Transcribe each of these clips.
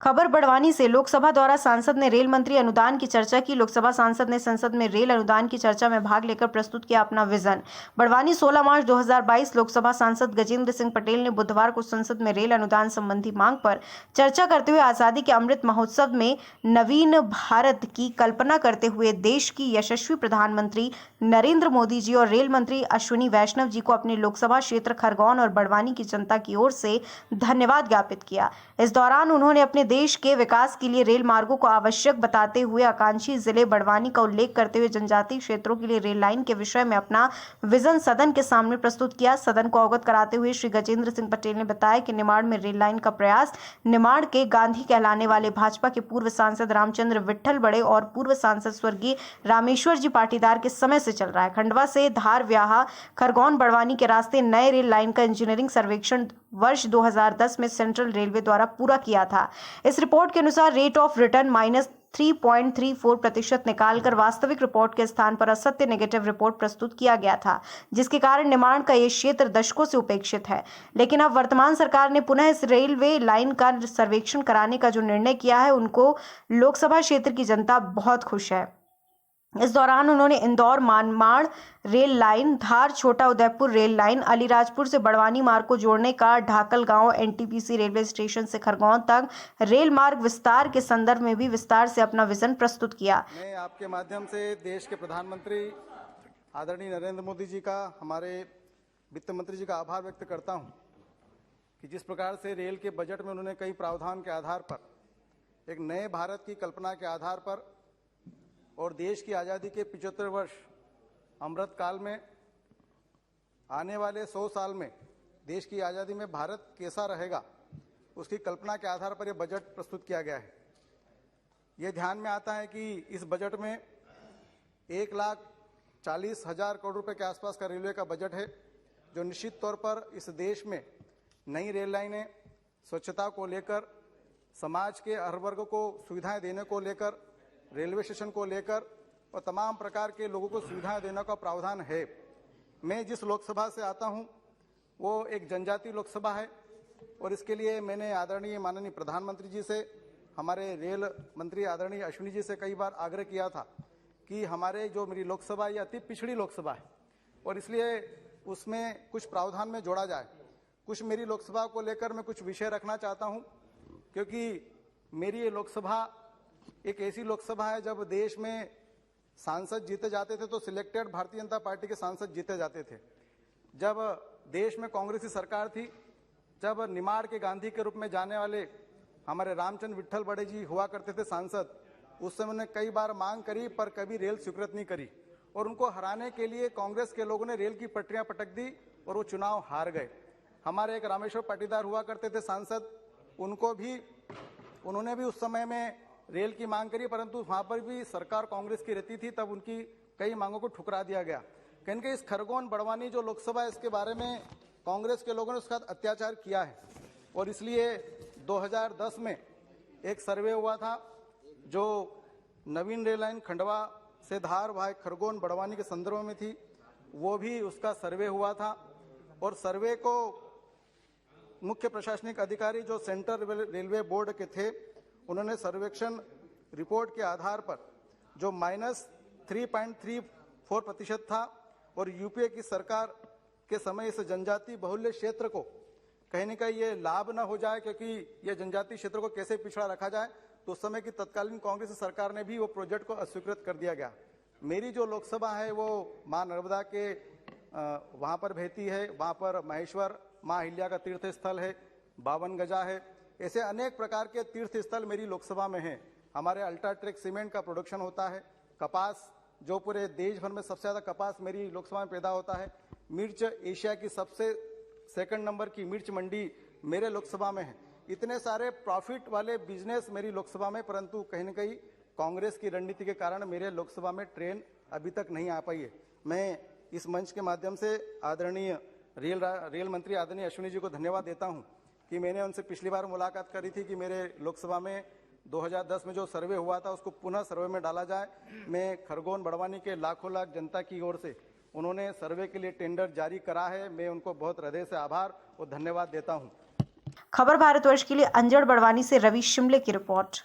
खबर बड़वानी से। लोकसभा द्वारा सांसद ने रेल मंत्री अनुदान की चर्चा की। लोकसभा सांसद ने संसद में रेल अनुदान की चर्चा में भाग लेकर प्रस्तुत किया अपना विजन। बड़वानी 16 मार्च 2022। लोकसभा सांसद गजेंद्र सिंह पटेल ने बुधवार को संसद में रेल अनुदान संबंधी मांग पर चर्चा करते हुए आजादी के अमृत महोत्सव में नवीन भारत की कल्पना करते हुए देश की यशस्वी प्रधानमंत्री नरेंद्र मोदी जी और रेल मंत्री अश्विनी वैष्णव जी को अपने लोकसभा क्षेत्र खरगोन और बड़वानी की जनता की ओर से धन्यवाद ज्ञापित किया। इस दौरान उन्होंने अपने देश के विकास के लिए रेल मार्गों को आवश्यक बताते हुए आकांक्षी जिले बड़वानी का उल्लेख करते हुए जनजातीय क्षेत्रों के लिए रेल लाइन के विषय में अपना विजन सदन के सामने प्रस्तुत किया। सदन को अवगत कराते हुए श्री गजेंद्र सिंह पटेल ने बताया कि निमाड़ में रेल लाइन का प्रयास निमाड़ के गांधी कहलाने वाले भाजपा के पूर्व सांसद रामचंद्र विट्ठल बड़े और पूर्व सांसद स्वर्गीय रामेश्वर जी पाटीदार के समय से चल रहा है। खंडवा से धार व्याहा खरगोन बड़वानी के रास्ते नए रेल लाइन का इंजीनियरिंग सर्वेक्षण वर्ष 2010 में सेंट्रल रेलवे द्वारा पूरा किया था। इस रिपोर्ट के अनुसार रेट ऑफ रिटर्न -3.34% निकालकर वास्तविक रिपोर्ट के स्थान पर असत्य नेगेटिव रिपोर्ट प्रस्तुत किया गया था, जिसके कारण निमाड़ का यह क्षेत्र दशकों से उपेक्षित है। लेकिन अब वर्तमान सरकार ने पुनः इस रेलवे लाइन का सर्वेक्षण कराने का जो निर्णय किया है, उनको लोकसभा क्षेत्र की जनता बहुत खुश है। इस दौरान उन्होंने इंदौर मानमाड़ रेल लाइन, धार छोटा उदयपुर रेल लाइन, अलीराजपुर से बड़वानी मार्ग को जोड़ने का ढाकल गांव एनटीपीसी रेलवे स्टेशन से खरगोन तक रेल मार्ग विस्तार के संदर्भ में भी विस्तार से अपना विजन प्रस्तुत किया। मैं आपके माध्यम से देश के प्रधानमंत्री आदरणीय नरेंद्र मोदी जी का, हमारे वित्त मंत्री जी का आभार व्यक्त करता हूं कि जिस प्रकार से रेल के बजट में उन्होंने कई प्रावधान के आधार पर एक नए भारत की कल्पना के आधार पर और देश की आज़ादी के 75 वर्ष अमृत काल में आने वाले 100 साल में देश की आज़ादी में भारत कैसा रहेगा, उसकी कल्पना के आधार पर यह बजट प्रस्तुत किया गया है। ये ध्यान में आता है कि इस बजट में 1,40,000 करोड़ रुपए के आसपास का रेलवे का बजट है, जो निश्चित तौर पर इस देश में नई रेल लाइनें, स्वच्छता को लेकर, समाज के हर वर्ग को सुविधाएं देने को लेकर, रेलवे स्टेशन को लेकर और तमाम प्रकार के लोगों को सुविधाएं देने का प्रावधान है। मैं जिस लोकसभा से आता हूं वो एक जनजातीय लोकसभा है और इसके लिए मैंने आदरणीय माननीय प्रधानमंत्री जी से, हमारे रेल मंत्री आदरणीय अश्विनी जी से कई बार आग्रह किया था कि हमारे जो मेरी लोकसभा ये अति पिछड़ी लोकसभा है और इसलिए उसमें कुछ प्रावधान में जोड़ा जाए। कुछ मेरी लोकसभा को लेकर मैं कुछ विषय रखना चाहता हूं, क्योंकि मेरी ये लोकसभा एक ऐसी लोकसभा है जब देश में सांसद जीते जाते थे तो सिलेक्टेड भारतीय जनता पार्टी के सांसद जीते जाते थे। जब देश में कांग्रेस की सरकार थी, जब निमाड़ के गांधी के रूप में जाने वाले हमारे रामचंद्र विट्ठल बड़े जी हुआ करते थे सांसद, उस समय उन्होंने कई बार मांग करी पर कभी रेल स्वीकृत नहीं करी और उनको हराने के लिए कांग्रेस के लोगों ने रेल की पटरियां पटक दी और वो चुनाव हार गए। हमारे एक रामेश्वर पाटीदार हुआ करते थे सांसद, उन्होंने भी उस समय में रेल की मांग करी, परंतु वहां पर भी सरकार कांग्रेस की रहती थी, तब उनकी कई मांगों को ठुकरा दिया गया। कहीं कि इस खरगोन बड़वानी जो लोकसभा है, इसके बारे में कांग्रेस के लोगों ने उसका अत्याचार किया है और इसलिए 2010 में एक सर्वे हुआ था जो नवीन रेल लाइन खंडवा से धार भाई खरगोन बड़वानी के संदर्भ में थी, वो भी उसका सर्वे हुआ था और सर्वे को मुख्य प्रशासनिक अधिकारी जो सेंट्रल रेलवे बोर्ड के थे, उन्होंने सर्वेक्षण रिपोर्ट के आधार पर जो -3.34% था और यूपीए की सरकार के समय इस जनजातीय बहुल्य क्षेत्र को कहीं न कहीं ये लाभ न हो जाए, क्योंकि ये जनजातीय क्षेत्र को कैसे पिछड़ा रखा जाए, तो उस समय की तत्कालीन कांग्रेस सरकार ने भी वो प्रोजेक्ट को अस्वीकृत कर दिया गया। मेरी जो लोकसभा है वो माँ नर्मदा के वहाँ पर बहती है, वहाँ पर महेश्वर माँ अहिल्या का तीर्थ स्थल है, 52 गजा है, ऐसे अनेक प्रकार के तीर्थ स्थल मेरी लोकसभा में हैं। हमारे अल्ट्राटेक सीमेंट का प्रोडक्शन होता है, कपास जो पूरे देश भर में सबसे ज्यादा कपास मेरी लोकसभा में पैदा होता है, मिर्च एशिया की सबसे 2nd नंबर की मिर्च मंडी मेरे लोकसभा में है। इतने सारे प्रॉफिट वाले बिजनेस मेरी लोकसभा में, परंतु कहीं न कहीं कांग्रेस की रणनीति के कारण मेरे लोकसभा में ट्रेन अभी तक नहीं आ पाई है। मैं इस मंच के माध्यम से आदरणीय रेल मंत्री आदरणीय अश्विनी जी को धन्यवाद देता हूं कि मैंने उनसे पिछली बार मुलाकात करी थी कि मेरे लोकसभा में 2010 में जो सर्वे हुआ था उसको पुनः सर्वे में डाला जाए। मैं खरगोन बड़वानी के लाखों लाख जनता की ओर से उन्होंने सर्वे के लिए टेंडर जारी करा है, मैं उनको बहुत हृदय से आभार और धन्यवाद देता हूं। खबर भारतवर्ष के लिए अंजड़ बड़वानी से रवि शिमले की रिपोर्ट।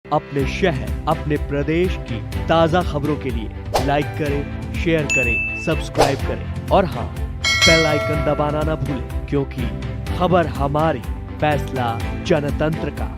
अपने शहर, अपने प्रदेश की ताजा खबरों के लिए लाइक करें, शेयर करें, सब्सक्राइब करें और हाँ, बेल आइकन दबाना ना भूलें, क्योंकि खबर हमारी, फैसला जनतंत्र का।